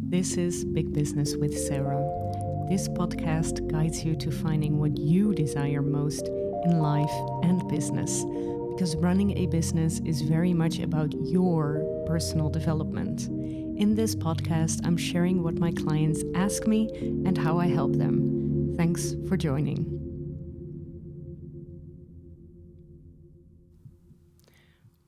This is Big Business with Sarah. This podcast guides you to finding what you desire most in life and business, because running a business is very much about your personal development. In this podcast, I'm sharing what my clients ask me and how I help them. Thanks for joining.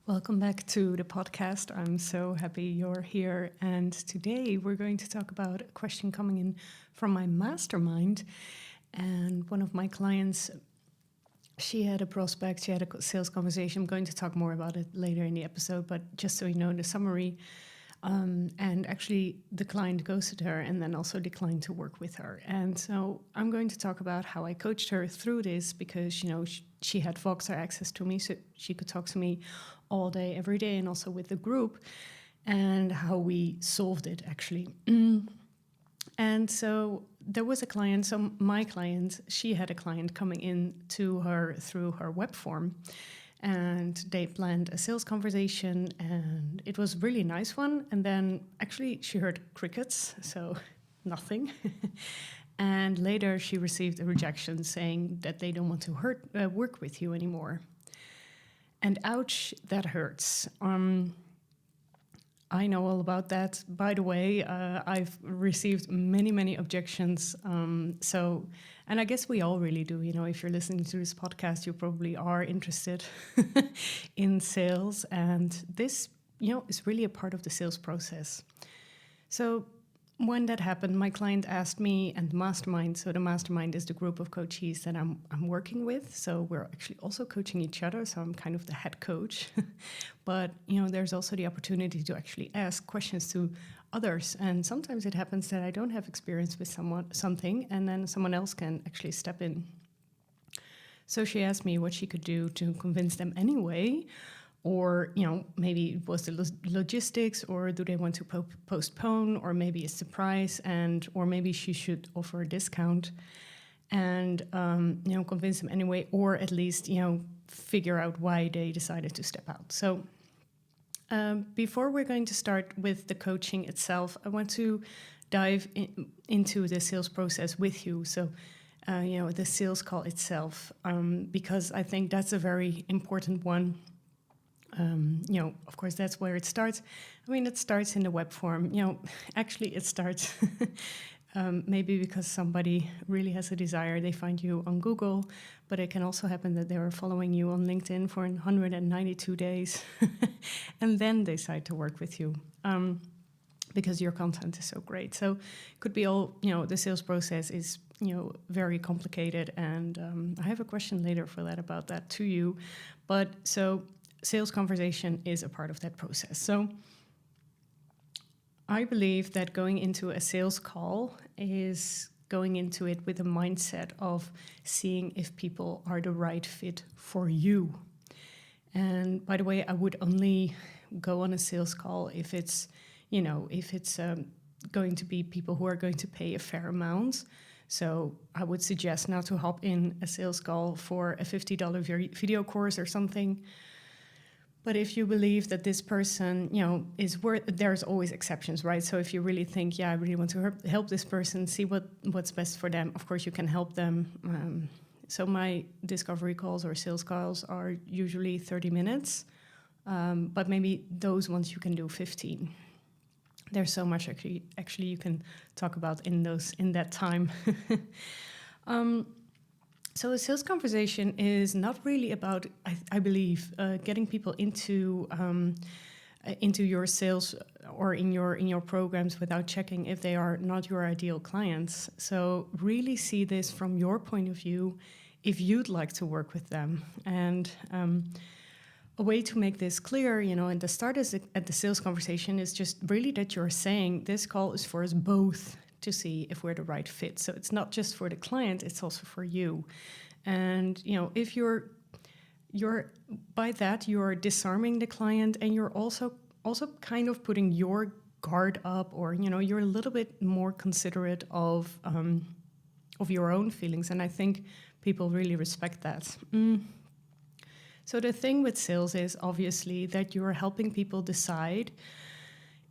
Welcome back to the podcast. I'm so happy you're here. And today we're going to talk about a question coming in from my mastermind. And one of my clients, she had a prospect, she had a sales conversation. I'm going to talk more about it later in the episode, but just so you know, the summary. And actually the client ghosted her and then also declined to work with her. And so I'm going to talk about how I coached her through this because, she had Voxer access to me, so she could talk to me all day, every day, and also with the group, and how we solved it actually. And so there was a client, so my client, she had a client coming in to her through her webform. And they planned a sales conversation, and it was a really nice one. And then actually she heard crickets, so nothing. And later she received a rejection saying that they don't want to work with you anymore. And ouch, that hurts. I know all about that. By the way, I've received many objections. And I guess we all really do. If you're listening to this podcast, you probably are interested in sales. And this, is really a part of the sales process. So when that happened, my client asked me and the Mastermind. So the Mastermind is the group of coaches that I'm working with. So we're actually also coaching each other. So I'm kind of the head coach. But, there's also the opportunity to actually ask questions to others. And sometimes it happens that I don't have experience with something, and then someone else can actually step in. So she asked me what she could do to convince them anyway. Or, maybe it was the logistics, or do they want to postpone, or maybe it's the price, or maybe she should offer a discount and, convince them anyway, or at least, figure out why they decided to step out. So before we're going to start with the coaching itself, I want to dive into the sales process with you. So, the sales call itself, because I think that's a very important one. Of course, that's where it starts. It starts in the web form. Actually, it starts maybe because somebody really has a desire. They find you on Google, but it can also happen that they are following you on LinkedIn for 192 days and then they decide to work with you because your content is so great. So it could be all, the sales process is, very complicated. And I have a question later for that about that to you. But so sales conversation is a part of that process. So I believe that going into a sales call is going into it with a mindset of seeing if people are the right fit for you. And by the way, I would only go on a sales call if it's, going to be people who are going to pay a fair amount. So I would suggest not to hop in a sales call for a $50 video course or something. But if you believe that this person, is worth, there's always exceptions, right? So if you really think, I really want to help this person, see what's best for them, of course you can help them. So my discovery calls or sales calls are usually 30 minutes, but maybe those ones you can do 15. There's so much actually you can talk about in that time. So a sales conversation is not really about, I believe, getting people into your sales or in your programs without checking if they are not your ideal clients. So really see this from your point of view, if you'd like to work with them. And a way to make this clear, and the start at the sales conversation is just really that you're saying this call is for us both to see if we're the right fit. So it's not just for the client, it's also for you. And, if you're by that, you're disarming the client, and you're also kind of putting your guard up, or, you're a little bit more considerate of your own feelings. And I think people really respect that. So the thing with sales is obviously that you're helping people decide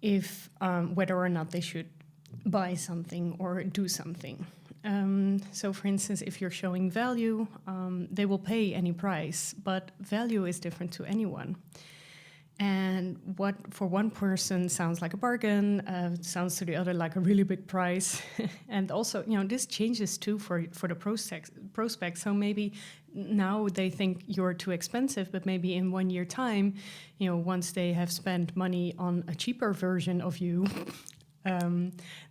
if whether or not they should buy something or do something. So for instance, if you're showing value, they will pay any price, but value is different to anyone. And what for one person sounds like a bargain, sounds to the other like a really big price. And also, this changes too for the prospects. So maybe now they think you're too expensive, but maybe in 1 year time, once they have spent money on a cheaper version of you,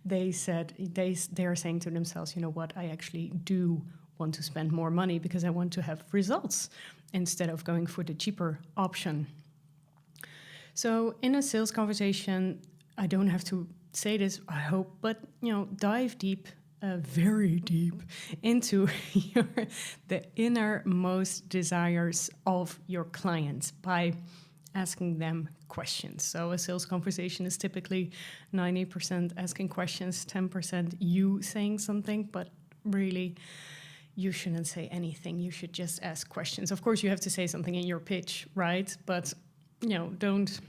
they're saying to themselves, you know what, I actually do want to spend more money because I want to have results instead of going for the cheaper option. So in a sales conversation, I don't have to say this, I hope, but dive deep, very deep into the innermost desires of your clients by asking them questions. So a sales conversation is typically 90% asking questions, 10% you saying something, but really you shouldn't say anything. You should just ask questions. Of course, you have to say something in your pitch, right? But don't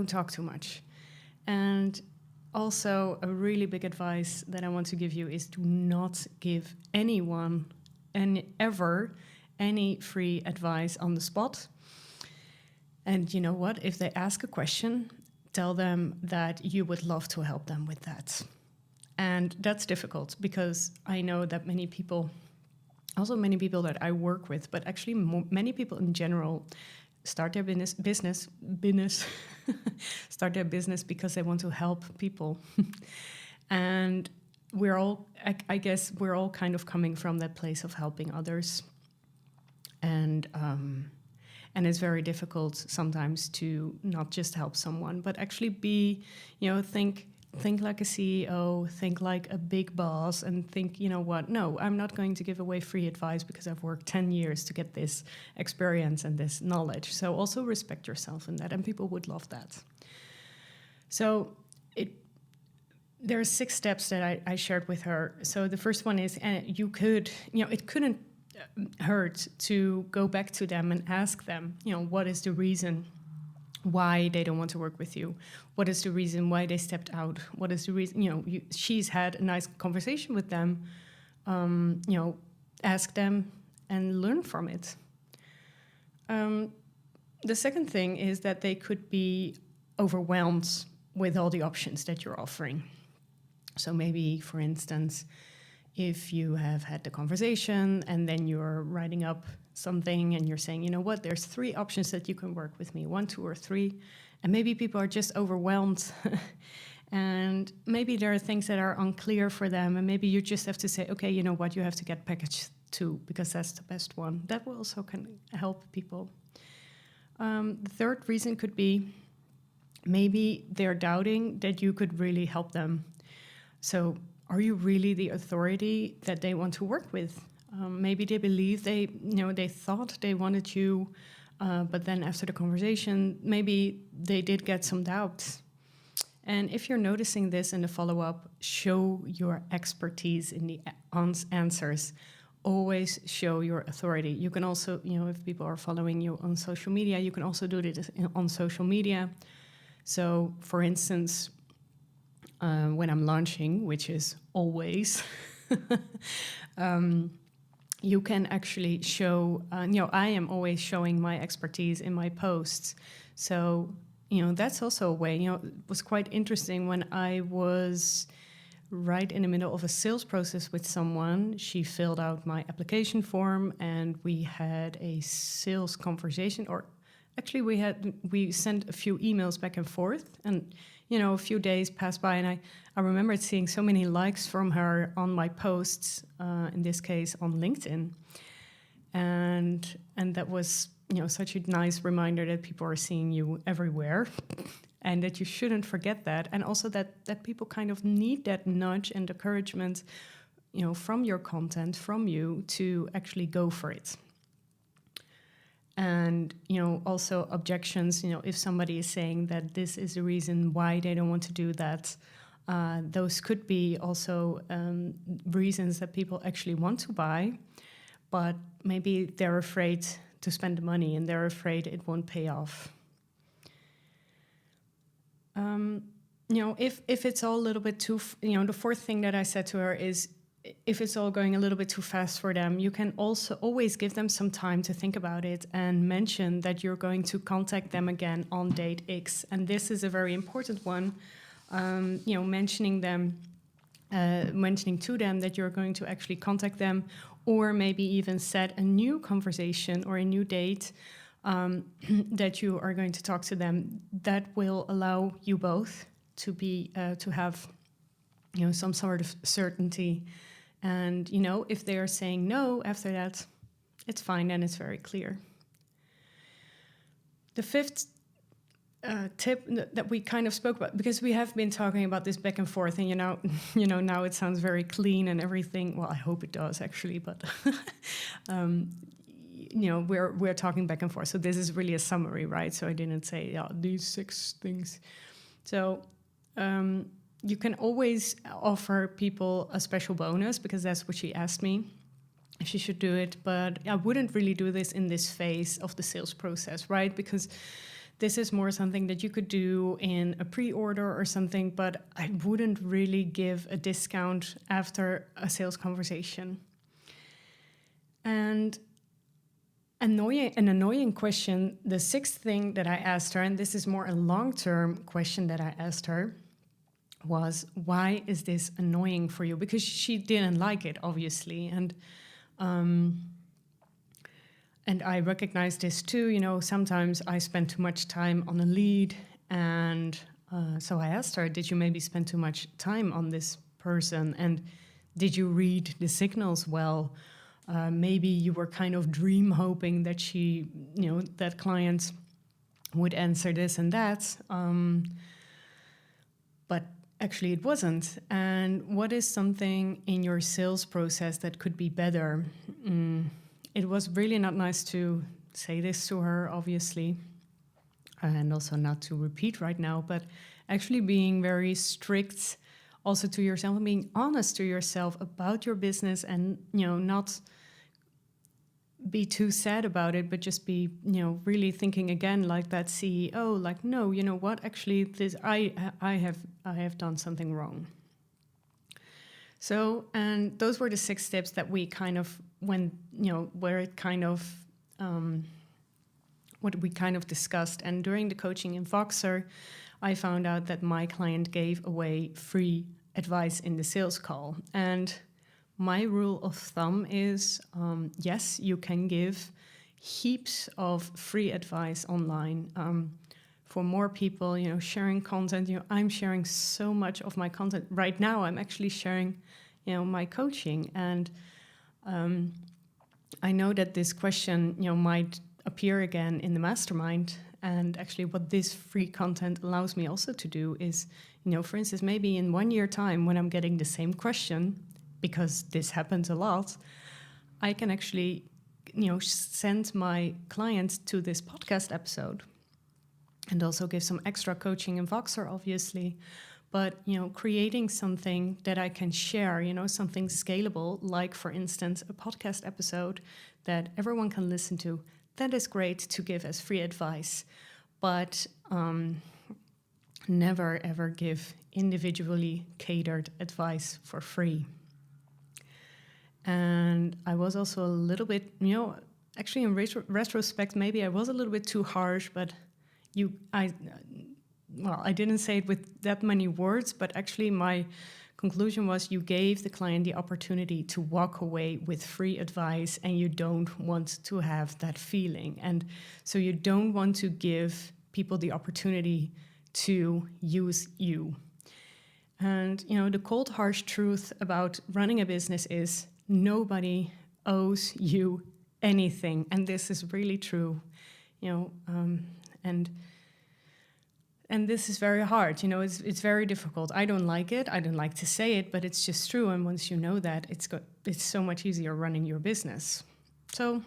talk too much. And also a really big advice that I want to give you is do not give anyone any free advice on the spot. And you know what? If they ask a question, tell them that you would love to help them with that. And that's difficult because I know that many people that I work with, but actually many people in general start their business start their business because they want to help people. And I guess we're all kind of coming from that place of helping others. And it's very difficult sometimes to not just help someone, but actually think like a CEO, think like a big boss, and think, you know what, no, I'm not going to give away free advice because I've worked 10 years to get this experience and this knowledge. So also respect yourself in that, and people would love that. So there are 6 steps that I shared with her. So the first one is, it couldn't hurt to go back to them and ask them, what is the reason why they don't want to work with you? What is the reason why they stepped out? What is the reason, she's had a nice conversation with them, ask them and learn from it. The second thing is that they could be overwhelmed with all the options that you're offering. So maybe, for instance, if you have had the conversation and then you're writing up something and you're saying, you know what, there's 3 options that you can work with me, 1, 2, or 3. And maybe people are just overwhelmed and maybe there are things that are unclear for them. And maybe you just have to say, okay, you know what, you have to get package 2 because that's the best one. That will also can help people. The third reason could be maybe they're doubting that you could really help them. So are you really the authority that they want to work with? Maybe they believe they thought they wanted you, but then after the conversation, maybe they did get some doubts. And if you're noticing this in the follow-up, show your expertise in the answers. Always show your authority. You can also, if people are following you on social media, you can also do this on social media. So, for instance, when I'm launching, which is always, you can actually show, I am always showing my expertise in my posts. So, that's also a way. It was quite interesting when I was right in the middle of a sales process with someone. She filled out my application form and we had a sales conversation, or actually we sent a few emails back and forth, and a few days passed by and I remembered seeing so many likes from her on my posts, in this case on LinkedIn. And that was, such a nice reminder that people are seeing you everywhere and that you shouldn't forget that. And also that people kind of need that nudge and encouragement, from your content, from you to actually go for it. And, also objections, if somebody is saying that this is the reason why they don't want to do that, those could be also reasons that people actually want to buy, but maybe they're afraid to spend the money and they're afraid it won't pay off. if it's all a little bit too, the fourth thing that I said to her is, if it's all going a little bit too fast for them, you can also always give them some time to think about it and mention that you're going to contact them again on date X. And this is a very important one, mentioning to them that you're going to actually contact them, or maybe even set a new conversation or a new date that you are going to talk to them. That will allow you both to have some sort of certainty. And if they are saying no after that, it's fine, and it's very clear. The fifth tip that we kind of spoke about, because we have been talking about this back and forth, and now it sounds very clean and everything. Well, I hope it does actually, but we're talking back and forth. So this is really a summary, right? So I didn't say these 6 things. So you can always offer people a special bonus, because that's what she asked me if she should do it. But I wouldn't really do this in this phase of the sales process, right? Because this is more something that you could do in a pre-order or something, but I wouldn't really give a discount after a sales conversation. And an annoying question, the 6th thing that I asked her, and this is more a long-term question that I asked her, was, why is this annoying for you? Because she didn't like it, obviously. And I recognize this too. Sometimes I spend too much time on a lead. And so I asked her, did you maybe spend too much time on this person? And did you read the signals well? Maybe you were kind of dream hoping that that client would answer this and that. But actually it wasn't. And what is something in your sales process that could be better? It was really not nice to say this to her, obviously, and also not to repeat right now, but actually being very strict also to yourself and being honest to yourself about your business, and, not be too sad about it, but just be, really thinking again like that CEO, like, no, you know what, actually this, I have done something wrong. So, and those were the 6 tips that we kind of what we kind of discussed. And during the coaching in Voxer, I found out that my client gave away free advice in the sales call. And my rule of thumb is, yes, you can give heaps of free advice online for more people, sharing content. I'm sharing so much of my content. Right now, I'm actually sharing, my coaching. And I know that this question, might appear again in the Mastermind. And actually what this free content allows me also to do is, for instance, maybe in 1 year time when I'm getting the same question, because this happens a lot, I can actually, send my clients to this podcast episode and also give some extra coaching in Voxer, obviously. But, creating something that I can share, something scalable, like, for instance, a podcast episode that everyone can listen to, that is great to give as free advice. But never, ever give individually catered advice for free. And I was also a little bit, actually in retrospect, maybe I was a little bit too harsh, but I didn't say it with that many words, but actually my conclusion was, you gave the client the opportunity to walk away with free advice, and you don't want to have that feeling. And so you don't want to give people the opportunity to use you. And, the cold, harsh truth about running a business is nobody owes you anything. And this is really true, and this is very hard, it's very difficult. I don't like it. I don't like to say it, but it's just true. And once you know that, it's so much easier running your business. So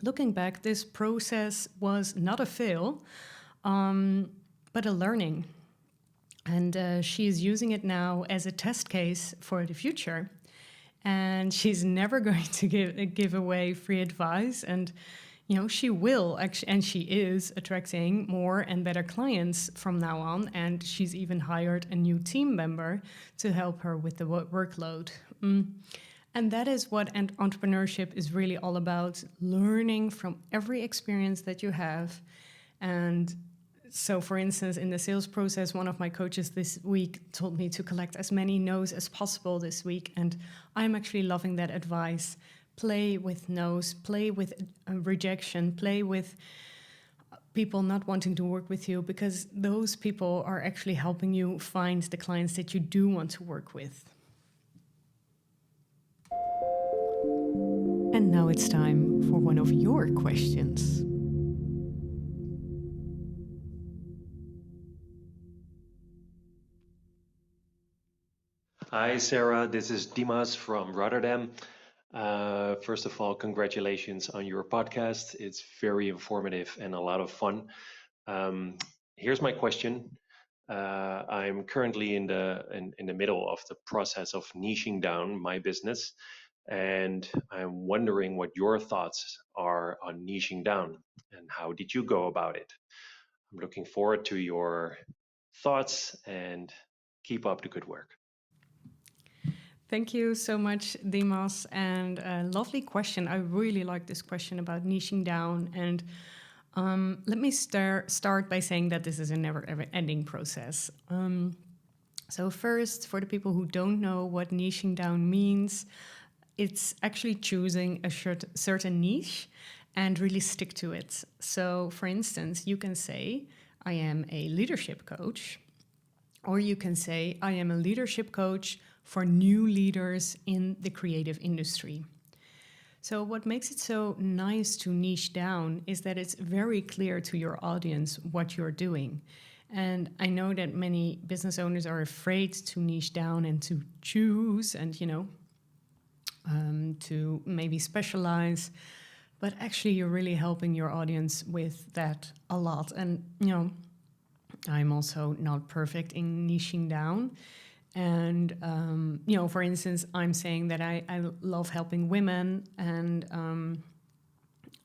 looking back, this process was not a fail, but a learning. And she's using it now as a test case for the future. And she's never going to give away free advice. And, she will actually, and she is attracting more and better clients from now on. And she's even hired a new team member to help her with the workload. And that is what entrepreneurship is really all about, learning from every experience that you have. And so, for instance, in the sales process, one of my coaches this week told me to collect as many no's as possible this week. And I'm actually loving that advice. Play with no's, play with rejection, play with people not wanting to work with you, because those people are actually helping you find the clients that you do want to work with. And now it's time for one of your questions. Hi, Sarah. This is Dimas from Rotterdam. First of all, congratulations on your podcast. It's very informative and a lot of fun. Here's my question. I'm currently in the middle of the process of niching down my business, and I'm wondering what your thoughts are on niching down and how did you go about it? I'm looking forward to your thoughts and keep up the good work. Thank you so much, Dimas, and a lovely question. I really like this question about niching down. And let me start by saying that this is a never-ending process. So first, for the people who don't know what niching down means, it's actually choosing a certain niche and really stick to it. So, for instance, you can say, I am a leadership coach, or you can say, I am a leadership coach for new leaders in the creative industry. So what makes it so nice to niche down is that it's very clear to your audience what you're doing. And I know that many business owners are afraid to niche down and to choose and, to maybe specialize. But actually, you're really helping your audience with that a lot. And, I'm also not perfect in niching down. And, for instance, I'm saying that I love helping women, and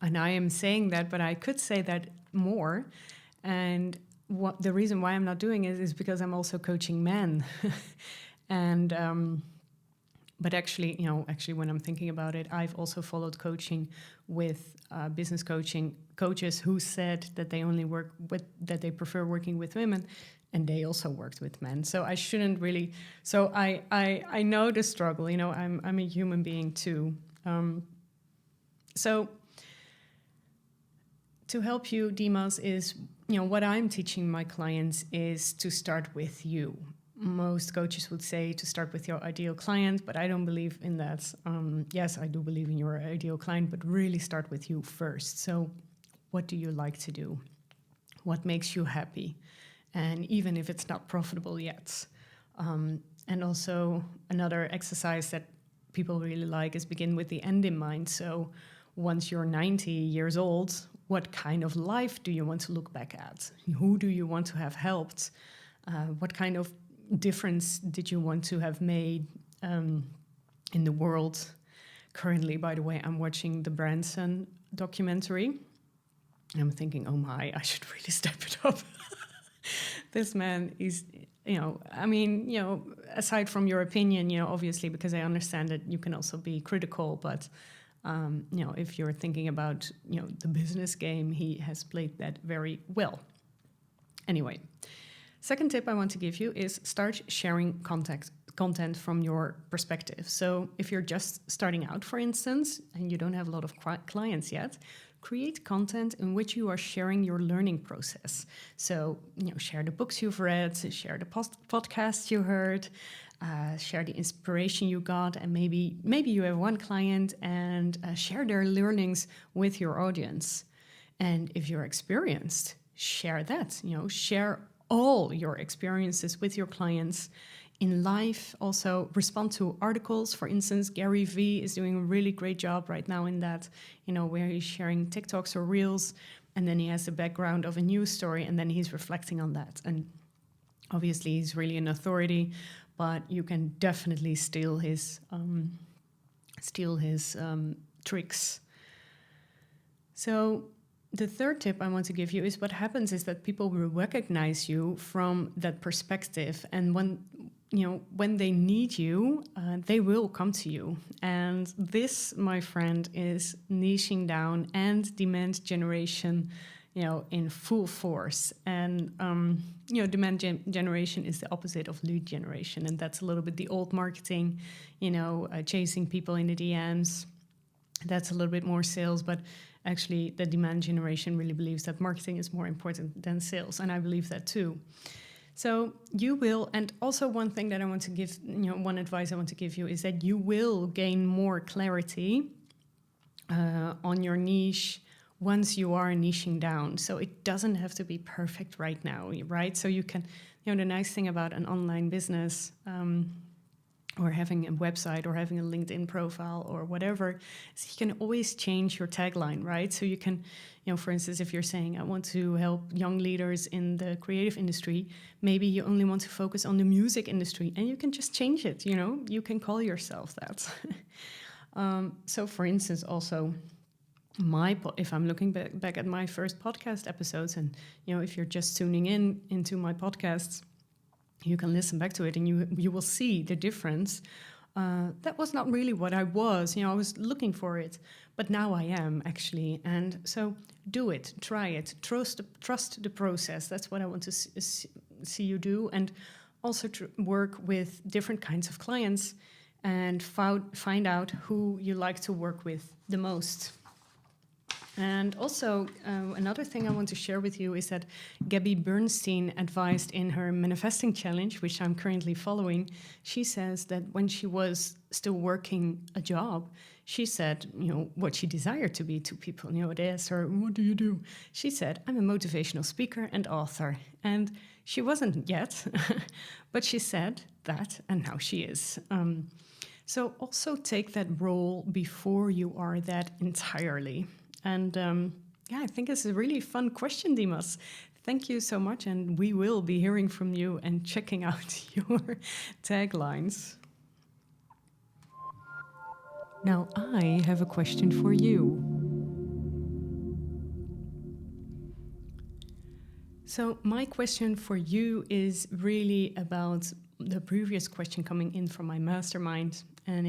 I am saying that, but I could say that more. And what the reason why I'm not doing it is because I'm also coaching men. And but actually, when I'm thinking about it, I've also followed coaching with business coaches who said that they only that they prefer working with women, and they also worked with men. So I shouldn't really. So I know the struggle. I'm a human being too. So to help you, Dimas, is what I'm teaching my clients is to start with you. Most coaches would say to start with your ideal client, but I don't believe in that. Yes, I do believe in your ideal client, but really start with you first. So what do you like to do? What makes you happy? And even if it's not profitable yet. And also another exercise that people really like is begin with the end in mind. So once you're 90 years old, what kind of life do you want to look back at? Who do you want to have helped? What kind of difference did you want to have made in the world? Currently, by the way, I'm watching the Branson documentary. I'm thinking, oh my, I should really step it up. This man is, aside from your opinion, obviously, because I understand that you can also be critical, but, if you're thinking about, the business game, he has played that very well. Anyway. Second tip I want to give you is start sharing content from your perspective. So if you're just starting out, for instance, and you don't have a lot of clients yet, create content in which you are sharing your learning process. So, share the books you've read, share the podcasts you heard, share the inspiration you got, and maybe you have one client and share their learnings with your audience. And if you're experienced, share that, share all your experiences with your clients in life. Also respond to articles. For instance, Gary Vee is doing a really great job right now in that, where he's sharing TikToks or Reels, and then he has the background of a news story, and then he's reflecting on that. And obviously he's really an authority, but you can definitely steal his tricks. So the third tip I want to give you is what happens is that people will recognize you from that perspective, and when they need you, they will come to you. And this, my friend, is niching down and demand generation, in full force. And demand generation is the opposite of lead generation, and that's a little bit the old marketing, chasing people in the DMs. That's a little bit more sales, but actually the demand generation really believes that marketing is more important than sales, and I believe that too. So you will, and also one thing that I want to give, one advice I want to give you is that you will gain more clarity on your niche once you are niching down. So it doesn't have to be perfect right now, right? So you can, the nice thing about an online business, or having a website or having a LinkedIn profile or whatever, is you can always change your tagline, right? So you can, for instance, if you're saying, I want to help young leaders in the creative industry, maybe you only want to focus on the music industry, and you can just change it, you can call yourself that. So for instance, also, if I'm looking back at my first podcast episodes, and, if you're just tuning into my podcasts, you can listen back to it and you will see the difference. That was not really what I was. I was looking for it, but now I am actually. And so do it, try it, trust the process. That's what I want to see you do. And also work with different kinds of clients and find out who you like to work with the most. And also, another thing I want to share with you is that Gabby Bernstein advised in her manifesting challenge, which I'm currently following. She says that when she was still working a job, she said, what she desired to be to people. They asked her, what do you do? She said, I'm a motivational speaker and author. And she wasn't yet, but she said that, and now she is. So also take that role before you are that entirely. And I think it's a really fun question, Dimas. Thank you so much, and we will be hearing from you and checking out your taglines. Now, I have a question for you. So my question for you is really about the previous question coming in from my mastermind, and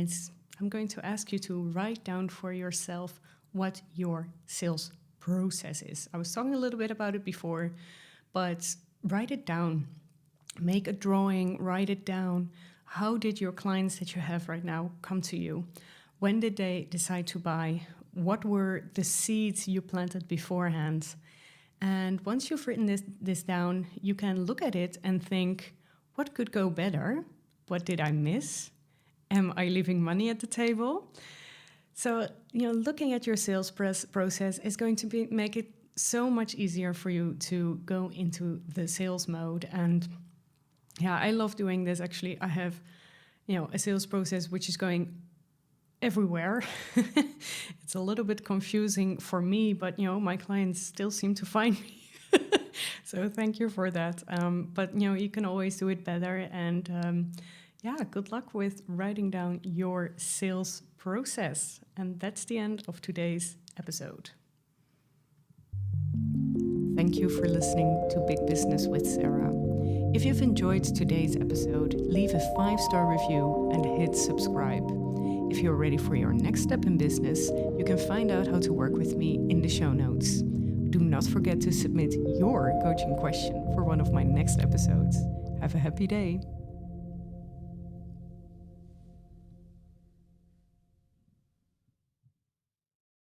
I'm going to ask you to write down for yourself what your sales process is. I was talking a little bit about it before, but write it down. Make a drawing, write it down. How did your clients that you have right now come to you? When did they decide to buy? What were the seeds you planted beforehand? And once you've written this down, you can look at it and think, what could go better? What did I miss? Am I leaving money at the table? So, looking at your sales process is going to make it so much easier for you to go into the sales mode. And I love doing this. Actually, I have, a sales process which is going everywhere. It's a little bit confusing for me, but, my clients still seem to find me. So thank you for that. But, you can always do it better. And good luck with writing down your sales process. And that's the end of today's episode. Thank you for listening to Big Business with Sarah. If you've enjoyed today's episode, leave a 5-star review and hit subscribe. If you're ready for your next step in business, you can find out how to work with me in the show notes. Do not forget to submit your coaching question for one of my next episodes. Have a happy day.